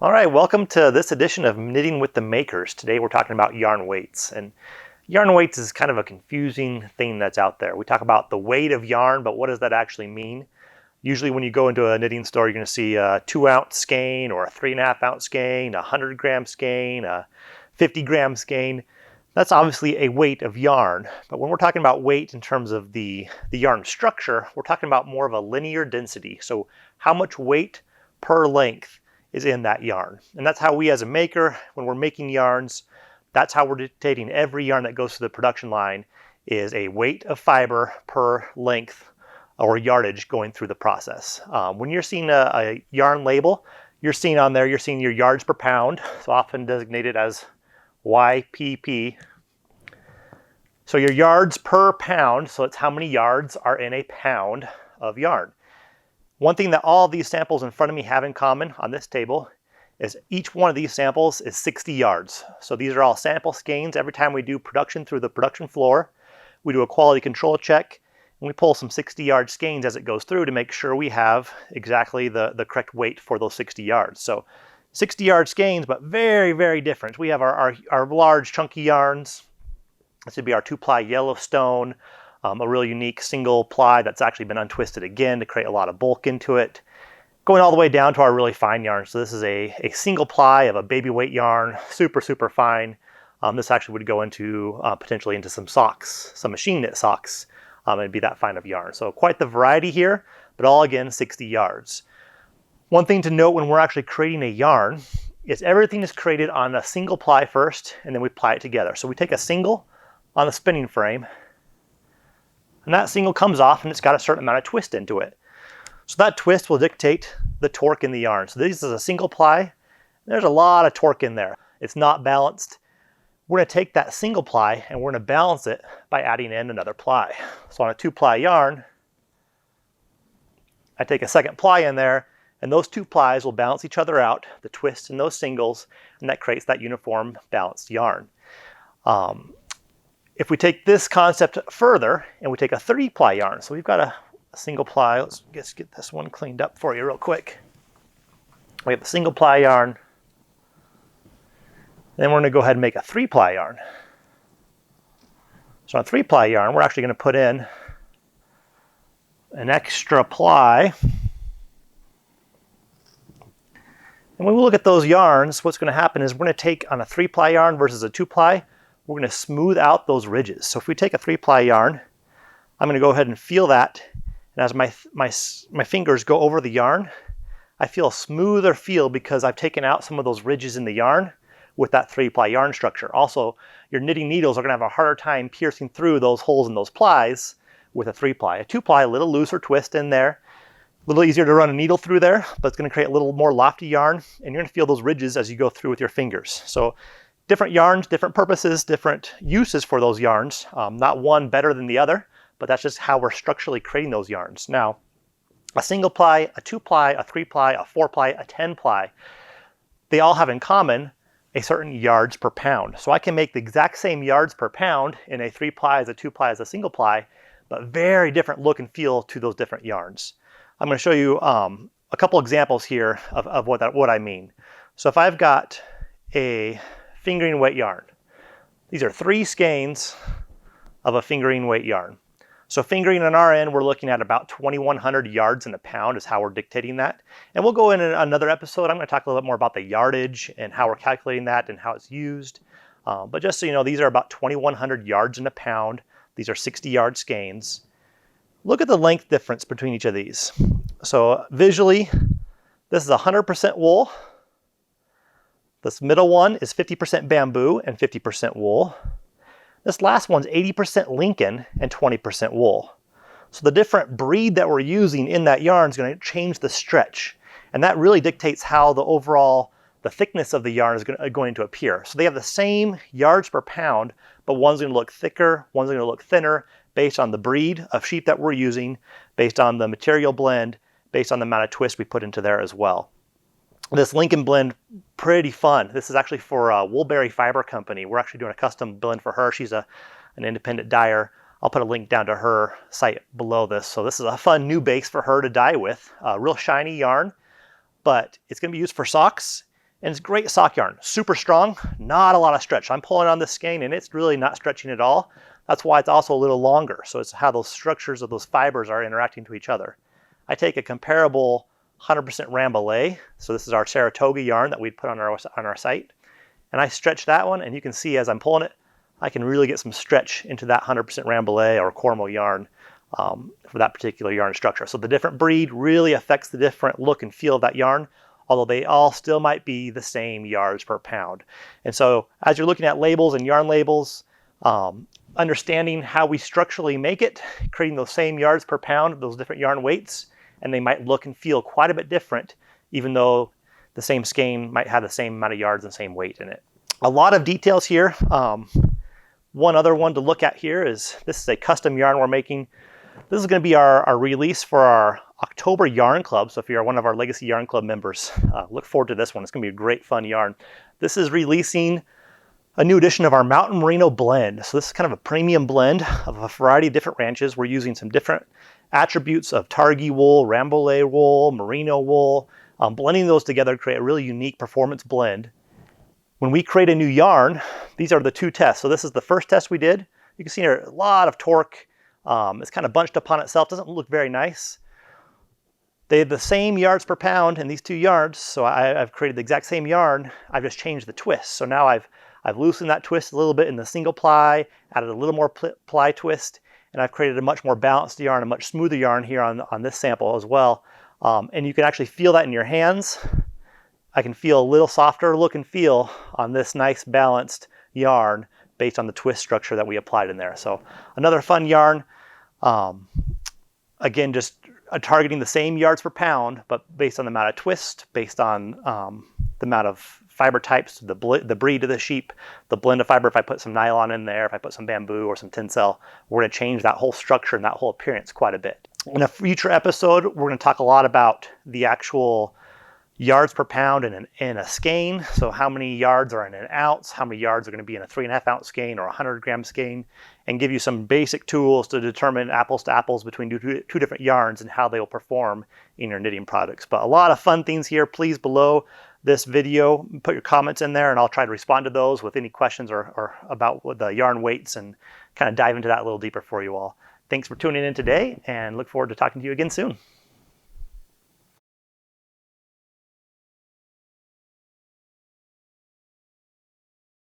All right, welcome to this edition of Knitting with the Makers. Today we're talking about yarn weights. And yarn weights is kind of a confusing thing that's out there. We talk about the weight of yarn, but what does that actually mean? Usually when you go into a knitting store, you're going to see a 2-ounce skein or a 3.5-ounce skein, a 100-gram skein, a 50-gram skein. That's obviously a weight of yarn. But when we're talking about weight in terms of the yarn structure, we're talking about more of a linear density. So how much weight per length is in that yarn. And that's how we as a maker, when we're making yarns, that's how we're dictating every yarn that goes through the production line is a weight of fiber per length or yardage going through the process. When you're seeing a yarn label, you're seeing on there, you're seeing your yards per pound, so often designated as YPP. So your yards per pound, so it's how many yards are in a pound of yarn. One thing that all of these samples in front of me have in common on this table is each one of these samples is 60 yards. So these are all sample skeins. Every time we do production through the production floor, we do a quality control check and we pull some 60-yard skeins as it goes through to make sure we have exactly the correct weight for those 60 yards. So 60-yard skeins, but very, very different. We have our large chunky yarns. This would be our 2-ply Yellowstone. A really unique single ply that's actually been untwisted again to create a lot of bulk into it. Going all the way down to our really fine yarn. So this is a single ply of a baby weight yarn, super, super fine. This actually would go into potentially into some socks, some machine knit socks. It'd be that fine of yarn. So quite the variety here, but all again 60 yards. One thing to note when we're actually creating a yarn is everything is created on a single ply first, and then we ply it together. So we take a single on the spinning frame, and that single comes off and it's got a certain amount of twist into it. So that twist will dictate the torque in the yarn. So this is a single ply. There's a lot of torque in there. It's not balanced. We're going to take that single ply and we're going to balance it by adding in another ply. So on a 2-ply yarn, I take a second ply in there and those 2 plies will balance each other out, the twists in those singles, and that creates that uniform balanced yarn. If we take this concept further and we take a 3-ply yarn, so we've got a single ply, let's just get this one cleaned up for you real quick. We have a single ply yarn, then we're going to go ahead and make a 3-ply yarn. So on a 3-ply yarn, we're actually going to put in an extra ply. And when we look at those yarns, what's going to happen is we're going to take on a 3-ply yarn versus a 2-ply, we're going to smooth out those ridges. So if we take a 3-ply yarn, I'm going to go ahead and feel that. And as my fingers go over the yarn, I feel a smoother feel because I've taken out some of those ridges in the yarn with that 3-ply yarn structure. Also, your knitting needles are going to have a harder time piercing through those holes in those plies with a 3-ply. A 2-ply, a little looser twist in there, a little easier to run a needle through there, but it's going to create a little more lofty yarn, and you're going to feel those ridges as you go through with your fingers. So different yarns, different purposes, different uses for those yarns. Not one better than the other, but that's just how we're structurally creating those yarns. Now, a single ply, a 2-ply, a 3-ply, a 4-ply, a 10-ply, they all have in common a certain yards per pound. So I can make the exact same yards per pound in a 3-ply as a 2-ply as a single ply, but very different look and feel to those different yarns. I'm going to show you a couple examples here of what I mean. So if I've got a fingering weight yarn. These are 3 skeins of a fingering weight yarn. So fingering on our end, we're looking at about 2,100 yards in a pound is how we're dictating that. And we'll go in another episode. I'm going to talk a little bit more about the yardage and how we're calculating that and how it's used. But just so you know, these are about 2,100 yards in a pound. These are 60-yard skeins. Look at the length difference between each of these. So visually, this is 100% wool. This middle one is 50% bamboo and 50% wool. This last one's 80% Lincoln and 20% wool. So the different breed that we're using in that yarn is going to change the stretch. And that really dictates how the thickness of the yarn is going to appear. So they have the same yards per pound, but one's going to look thicker, one's going to look thinner based on the breed of sheep that we're using, based on the material blend, based on the amount of twist we put into there as well. This Lincoln blend, pretty fun. This is actually for Woolberry Fiber Company. We're actually doing a custom blend for her. She's an independent dyer. I'll put a link down to her site below this. So this is a fun new base for her to dye with. Real shiny yarn, but it's going to be used for socks. And it's great sock yarn, super strong, not a lot of stretch. I'm pulling on this skein and it's really not stretching at all. That's why it's also a little longer. So it's how those structures of those fibers are interacting to each other. I take a comparable 100% Rambouillet. So this is our Saratoga yarn that we'd put on our site. And I stretch that one, and you can see as I'm pulling it, I can really get some stretch into that 100% Rambouillet or Cormo yarn for that particular yarn structure. So the different breed really affects the different look and feel of that yarn, although they all still might be the same yards per pound. And so as you're looking at labels and yarn labels, understanding how we structurally make it, creating those same yards per pound, those different yarn weights, and they might look and feel quite a bit different, even though the same skein might have the same amount of yards and same weight in it. A lot of details here. One other one to look at here is, this is a custom yarn we're making. This is going to be our release for our October Yarn Club. So if you're one of our Legacy Yarn Club members, look forward to this one. It's going to be a great fun yarn. This is releasing a new edition of our Mountain Merino blend. So this is kind of a premium blend of a variety of different ranches. We're using some different attributes of Targhee wool, Rambouillet wool, Merino wool, blending those together to create a really unique performance blend. When we create a new yarn, these are the two tests. So this is the first test we did. You can see here a lot of torque. It's kind of bunched upon itself, doesn't look very nice. They have the same yards per pound in these two yards, so I've created the exact same yarn. I've just changed the twist. So now I've loosened that twist a little bit in the single ply, added a little more ply twist, and I've created a much more balanced yarn, a much smoother yarn here on this sample as well. And you can actually feel that in your hands. I can feel a little softer look and feel on this nice balanced yarn based on the twist structure that we applied in there. So another fun yarn. Again, just targeting the same yards per pound, but based on the amount of twist, based on the amount of fiber types, the breed of the sheep, the blend of fiber. If I put some nylon in there, if I put some bamboo or some tencel, we're going to change that whole structure and that whole appearance quite a bit. In a future episode, we're going to talk a lot about the actual yards per pound in a skein. So how many yards are in an ounce, how many yards are going to be in a 3.5 ounce skein or a 100 gram skein, and give you some basic tools to determine apples to apples between two different yarns and how they will perform in your knitting products. But a lot of fun things here. Please, below this video, put your comments in there and I'll try to respond to those with any questions or about the yarn weights and kind of dive into that a little deeper for you all. Thanks for tuning in today and look forward to talking to you again soon.